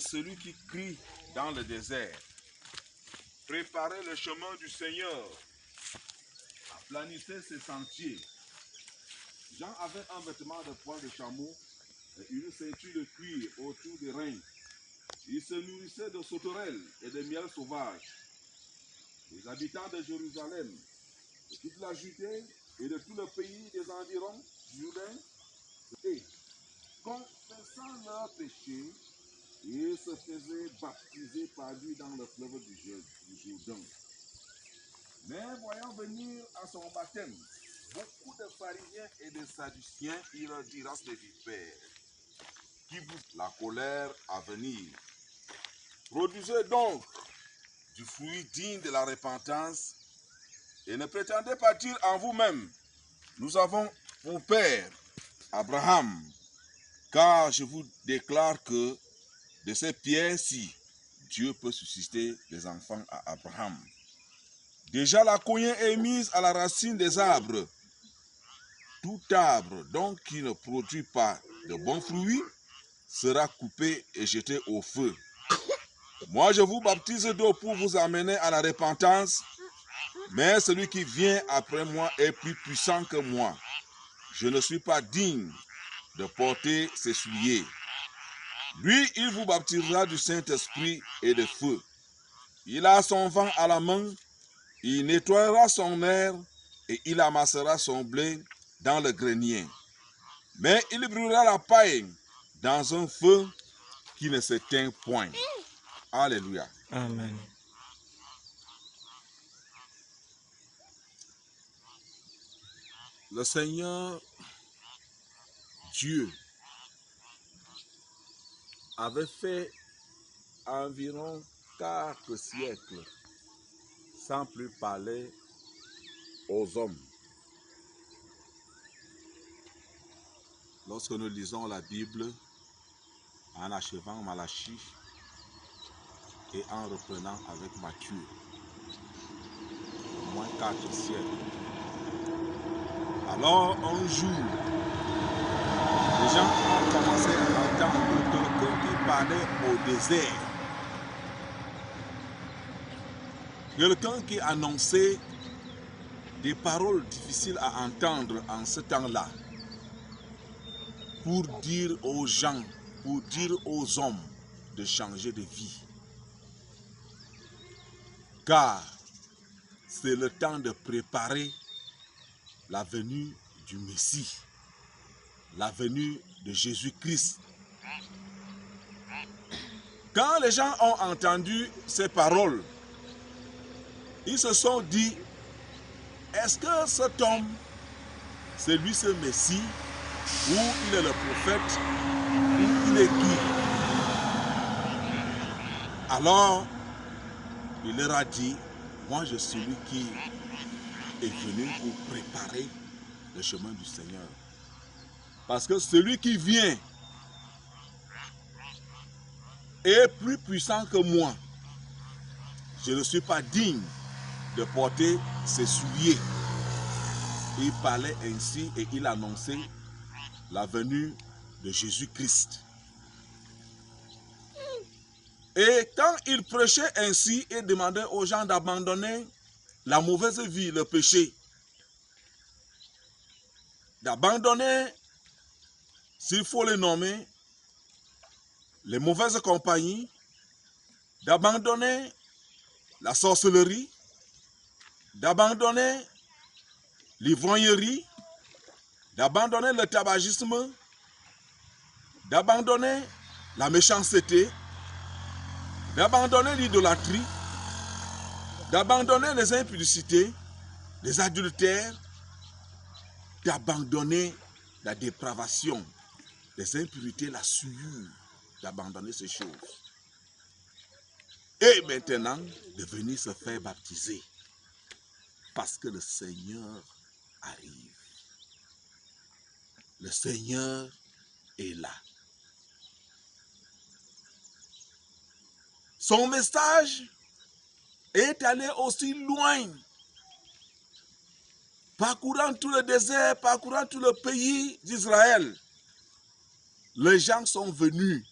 celui qui crie dans le désert. Préparez le chemin du Seigneur. Aplanissez ses sentiers. Jean avait un vêtement de poil de chameau et une ceinture de cuir autour des reins. Il se nourrissait de sauterelles et de miel sauvage. Les habitants de Jérusalem, de toute la Judée et de tout le pays des environs du Jourdain, et confessant leurs péchés, ils se faisaient baptiser par lui dans le fleuve du Jourdain. Mais voyant venir à son baptême beaucoup de pharisiens et de sadduciens, il leur dit: race de vipères, qui vous la colère à venir. Produisez donc du fruit digne de la repentance et ne prétendez pas dire en vous-même: nous avons pour père Abraham, car je vous déclare que de ces pierres-ci, Dieu peut susciter des enfants à Abraham. Déjà la cognée est mise à la racine des arbres. Tout arbre donc qui ne produit pas de bons fruits sera coupé et jeté au feu. Moi je vous baptise d'eau pour vous amener à la repentance, mais celui qui vient après moi est plus puissant que moi. Je ne suis pas digne de porter ses souliers. Lui, il vous baptisera du Saint-Esprit et de feu. Il a son vent à la main, il nettoiera son air et il amassera son blé dans le grenier. Mais il brûlera la paille dans un feu qui ne s'éteint point. Alléluia. Amen. Le Seigneur Dieu avait fait environ 4 siècles sans plus parler aux hommes. Lorsque nous lisons la Bible, en achevant Malachie et en reprenant avec Matthieu, au moins 4 siècles. Alors, un jour, les gens ont commencé à entendre quelqu'un qui parlait au désert. Quelqu'un qui annonçait des paroles difficiles à entendre en ce temps-là, pour dire aux gens, pour dire aux hommes de changer de vie. Car c'est le temps de préparer la venue du Messie, la venue de Jésus-Christ. Quand les gens ont entendu ces paroles, ils se sont dit: est-ce que cet homme, c'est lui ce Messie, ou il est le prophète, ou il est qui? Alors, il leur a dit: moi je suis celui qui est venu pour préparer le chemin du Seigneur. Parce que celui qui vient est plus puissant que moi. Je ne suis pas digne de porter ses souliers. Il parlait ainsi et il annonçait la venue de Jésus-Christ. Et quand il prêchait ainsi, il demandait aux gens d'abandonner la mauvaise vie, le péché. D'abandonner, s'il faut les nommer, les mauvaises compagnies, d'abandonner la sorcellerie, d'abandonner l'ivrognerie, d'abandonner le tabagisme, d'abandonner la méchanceté, d'abandonner l'idolâtrie, d'abandonner les impudicités, les adultères, d'abandonner la dépravation, les impurités, la souillure, d'abandonner ces choses. Et maintenant, de venir se faire baptiser. Parce que le Seigneur arrive. Le Seigneur est là. Son message est allé aussi loin. Parcourant tout le désert, parcourant tout le pays d'Israël. Les gens sont venus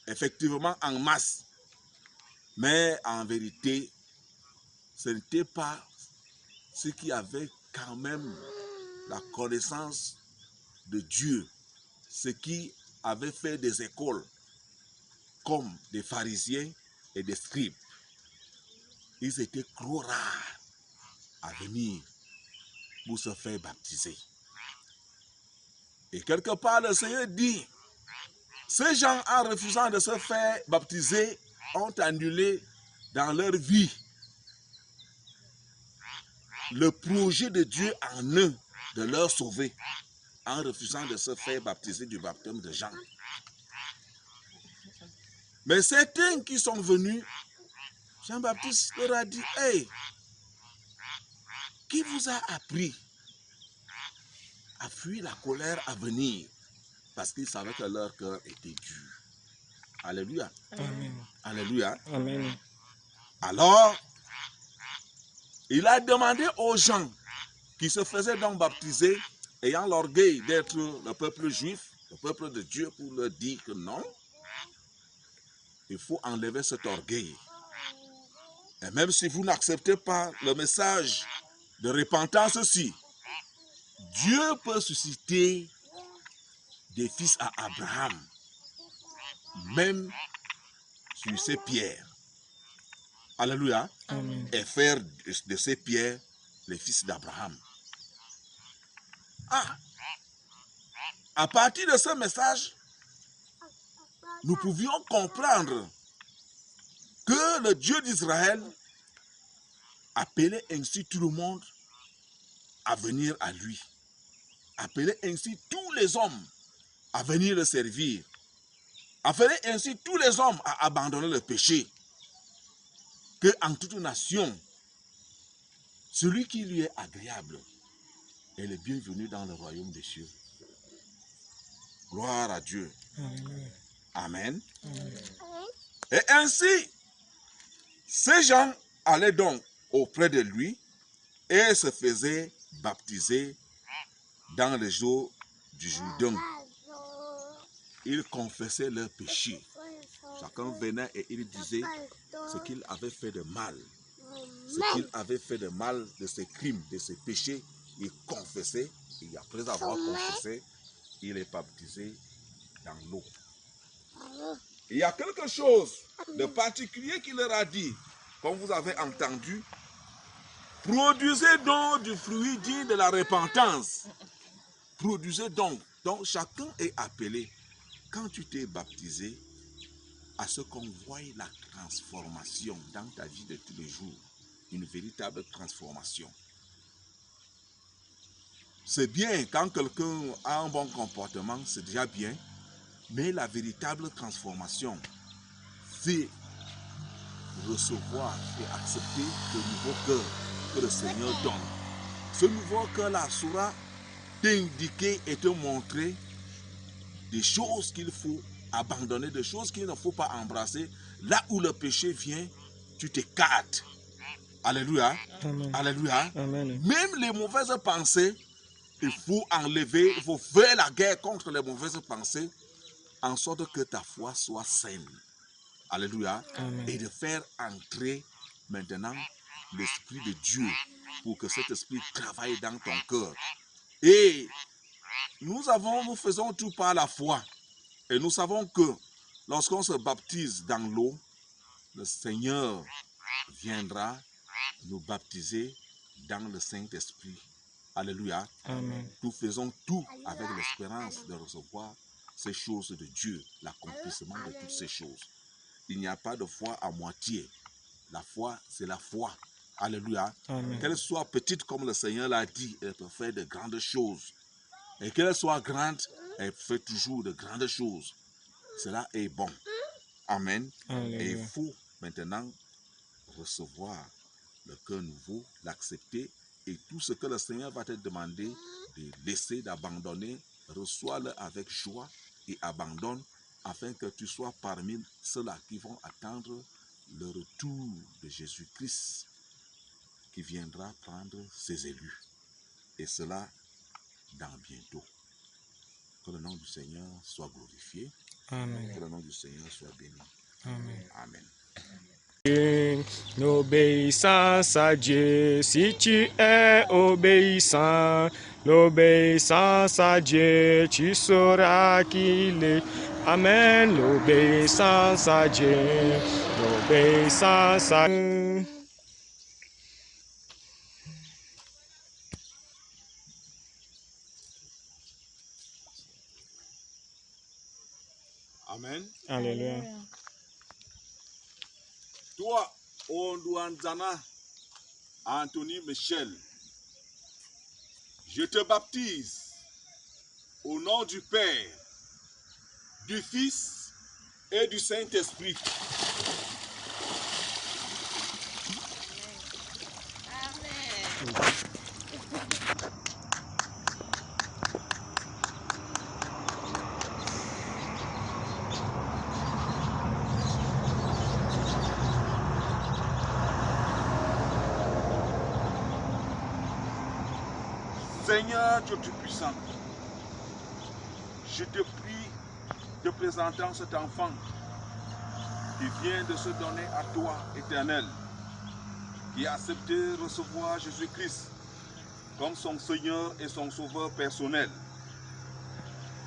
effectivement en masse. Mais en vérité, ce n'était pas ceux qui avaient quand même la connaissance de Dieu, ceux qui avaient fait des écoles comme des pharisiens et des scribes. Ils étaient trop rares à venir pour se faire baptiser. Et quelque part, le Seigneur dit, ces gens, en refusant de se faire baptiser, ont annulé dans leur vie le projet de Dieu en eux de leur sauver, en refusant de se faire baptiser du baptême de Jean. Mais certains qui sont venus, Jean-Baptiste leur a dit, hey, qui vous a appris à fuir la colère à venir? Parce qu'ils savaient que leur cœur était dur. Alléluia. Amen. Alléluia. Amen. Alors, il a demandé aux gens qui se faisaient donc baptiser, ayant l'orgueil d'être le peuple juif, le peuple de Dieu, pour leur dire que non, il faut enlever cet orgueil. Et même si vous n'acceptez pas le message de repentance-ci, Dieu peut susciter des fils à Abraham, même sur ces pierres. Alléluia. Amen. Et faire de ces pierres les fils d'Abraham. À partir de ce message, nous pouvions comprendre que le Dieu d'Israël appelait ainsi tout le monde à venir à lui. Appelait ainsi tous les hommes à venir le servir. Appelait ainsi tous les hommes à abandonner le péché. Que en toute nation, celui qui lui est agréable est le bienvenu dans le royaume des cieux. Gloire à Dieu. Amen. Amen. Amen. Et ainsi, ces gens allaient donc auprès de lui et se faisaient baptiser dans les eaux du Jourdain. Ils confessaient leurs péchés. Chacun venait et il disait ce qu'il avait fait de mal. Ce qu'il avait fait de mal, de ses crimes, de ses péchés. Il confessait et après avoir confessé, il est baptisé dans l'eau. Il y a quelque chose de particulier qu'il leur a dit, comme vous avez entendu. Produisez donc du fruit digne de la repentance. Produisez donc. Donc chacun est appelé, quand tu t'es baptisé, à ce qu'on voie la transformation dans ta vie de tous les jours. Une véritable transformation. C'est bien quand quelqu'un a un bon comportement, c'est déjà bien. Mais la véritable transformation, c'est recevoir et accepter le nouveau cœur que le Seigneur donne. Ce nouveau cœur-là saura t'indiquer et te montrer des choses qu'il faut abandonner, des choses qu'il ne faut pas embrasser. Là où le péché vient, tu t'écartes. Alléluia. Amen. Alléluia. Amen. Même les mauvaises pensées, il faut enlever, il faut faire la guerre contre les mauvaises pensées, en sorte que ta foi soit saine. Alléluia. Amen. Et de faire entrer maintenant l'Esprit de Dieu pour que cet Esprit travaille dans ton cœur. Et nous faisons tout par la foi. Et nous savons que lorsqu'on se baptise dans l'eau, le Seigneur viendra nous baptiser dans le Saint-Esprit. Alléluia. Amen. Nous faisons tout avec l'espérance de recevoir ces choses de Dieu, l'accomplissement de toutes ces choses. Il n'y a pas de foi à moitié. La foi, c'est la foi. Alléluia. Amen. Qu'elle soit petite comme le Seigneur l'a dit, elle peut faire de grandes choses. Et qu'elle soit grande, elle fait toujours de grandes choses. Cela est bon. Amen. Alléluia. Et il faut maintenant recevoir le cœur nouveau, l'accepter. Et tout ce que le Seigneur va te demander de laisser, d'abandonner, reçois-le avec joie et abandonne afin que tu sois parmi ceux-là qui vont attendre le retour de Jésus-Christ qui viendra prendre ses élus. Et cela dans bientôt. Que le nom du Seigneur soit glorifié. Amen. Que le nom du Seigneur soit béni. Amen. Amen. L'obéissance à Dieu, si tu es obéissant, l'obéissance à Dieu, tu sauras qu'il est. Amen. L'obéissance à Dieu, l'obéissance à Dieu. Amen. Alléluia. Toi, Ondouanzana Anthony Michel, je te baptise au nom du Père, du Fils et du Saint-Esprit. Seigneur Dieu Tout-Puissant, je te prie de présenter cet enfant qui vient de se donner à toi, Éternel, qui a accepté de recevoir Jésus-Christ comme son Seigneur et son Sauveur personnel,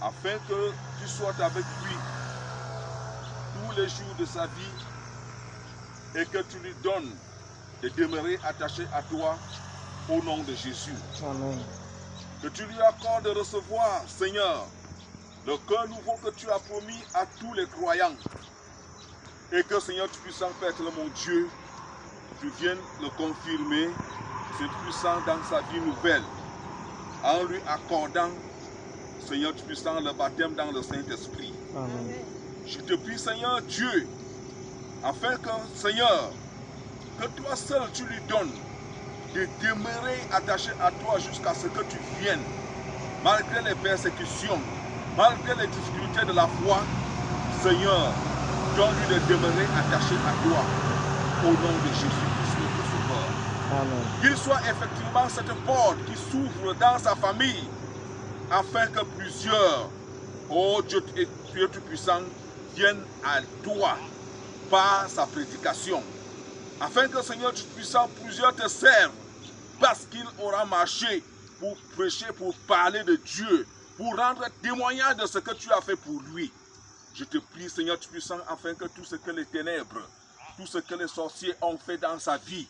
afin que tu sois avec lui tous les jours de sa vie et que tu lui donnes de demeurer attaché à toi au nom de Jésus. Amen. Que tu lui accordes de recevoir, Seigneur, le cœur nouveau que tu as promis à tous les croyants. Et que, Seigneur, tu puisses, Père, mon Dieu, tu viennes le confirmer, c'est puissant dans sa vie nouvelle, en lui accordant, Seigneur, tu puisses, le baptême dans le Saint-Esprit. Amen. Je te prie, Seigneur Dieu, afin que, Seigneur, que toi seul tu lui donnes de demeurer attaché à toi jusqu'à ce que tu viennes, malgré les persécutions, malgré les difficultés de la foi. Seigneur, donne-lui de demeurer attaché à toi, au nom de Jésus-Christ, notre Sauveur. Amen. Qu'il soit effectivement cette porte qui s'ouvre dans sa famille, afin que plusieurs, oh Dieu Tout-Puissant, viennent à toi par sa prédication. Afin que, Seigneur Tout-Puissant, plusieurs te servent, parce qu'il aura marché pour prêcher, pour parler de Dieu, pour rendre témoignage de ce que tu as fait pour lui. Je te prie, Seigneur Tout-Puissant, afin que tout ce que les ténèbres, tout ce que les sorciers ont fait dans sa vie,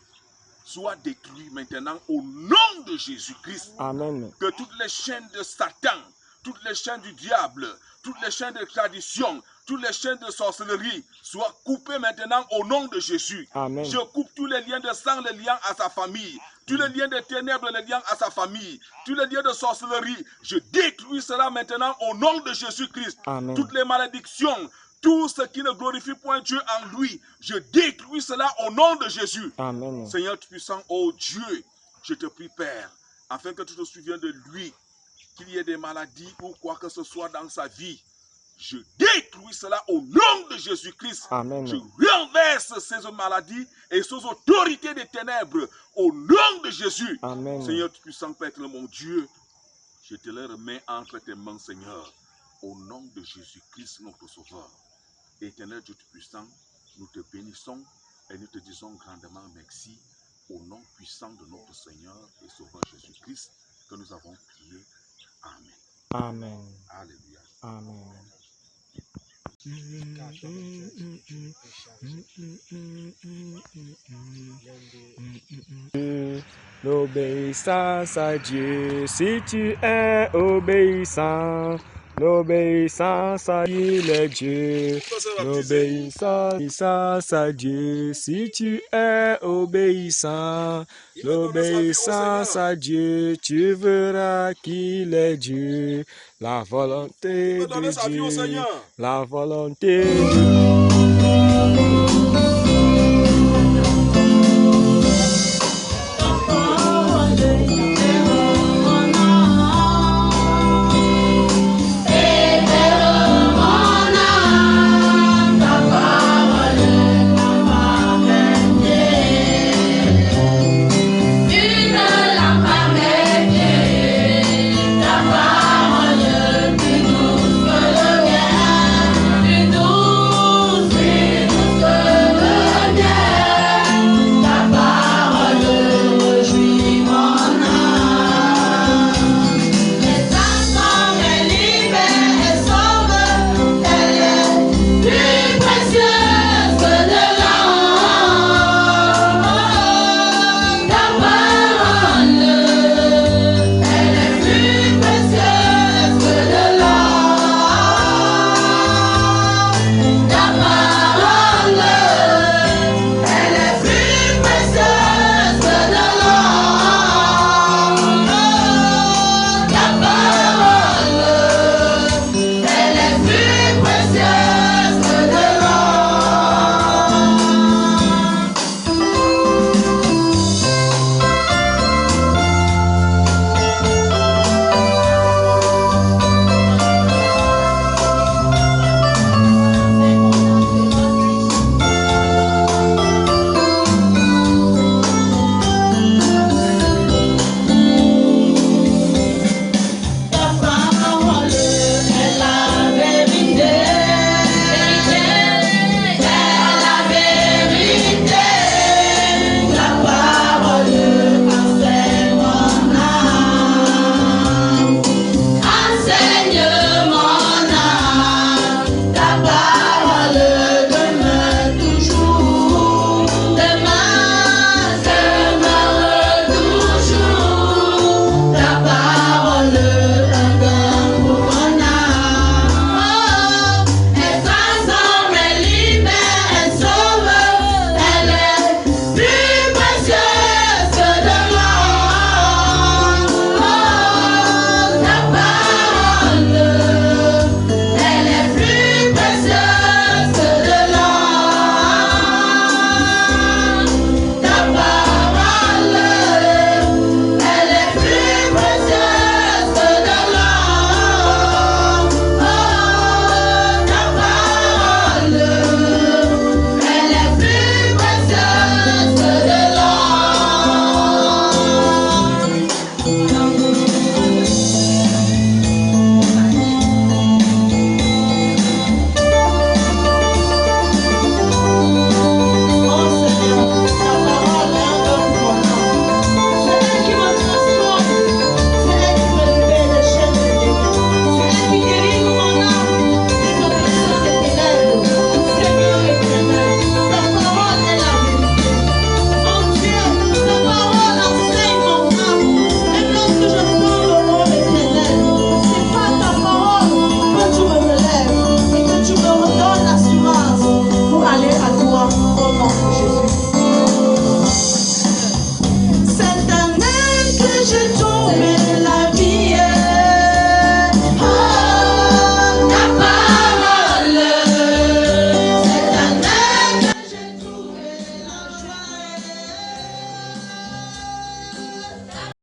soit détruit maintenant au nom de Jésus-Christ. Amen. Que toutes les chaînes de Satan, toutes les chaînes du diable, toutes les chaînes de tradition, toutes les chaînes de sorcellerie soient coupées maintenant au nom de Jésus. Amen. Je coupe tous les liens de sang, les liens à sa famille, tous les liens de ténèbres, les liens à sa famille, tous les liens de sorcellerie. Je détruis cela maintenant au nom de Jésus-Christ. Amen. Toutes les malédictions, tout ce qui ne glorifie point Dieu en lui, je détruis cela au nom de Jésus. Amen. Seigneur Tout-Puissant, oh Dieu, je te prie, Père, afin que tu te souviennes de lui, qu'il y ait des maladies ou quoi que ce soit dans sa vie. Je détruis cela au nom de Jésus-Christ. Amen. Je renverse ces maladies et ces autorités des ténèbres au nom de Jésus. Amen. Seigneur Tout-Puissant, Père, mon Dieu, je te les remets entre tes mains, Seigneur, au nom de Jésus-Christ, notre Sauveur. Éternel Dieu Tout-Puissant, nous te bénissons et nous te disons grandement merci au nom puissant de notre Seigneur et Sauveur Jésus-Christ que nous avons prié. Amen. Amen. Alléluia. Amen. L'obéissance à Dieu, si tu es obéissant, l'obéissance à il est Dieu. L'obéissance à Dieu, si tu es obéissant, l'obéissance à Dieu, tu verras qu'il est Dieu. La volonté de Dieu, la volonté de Dieu.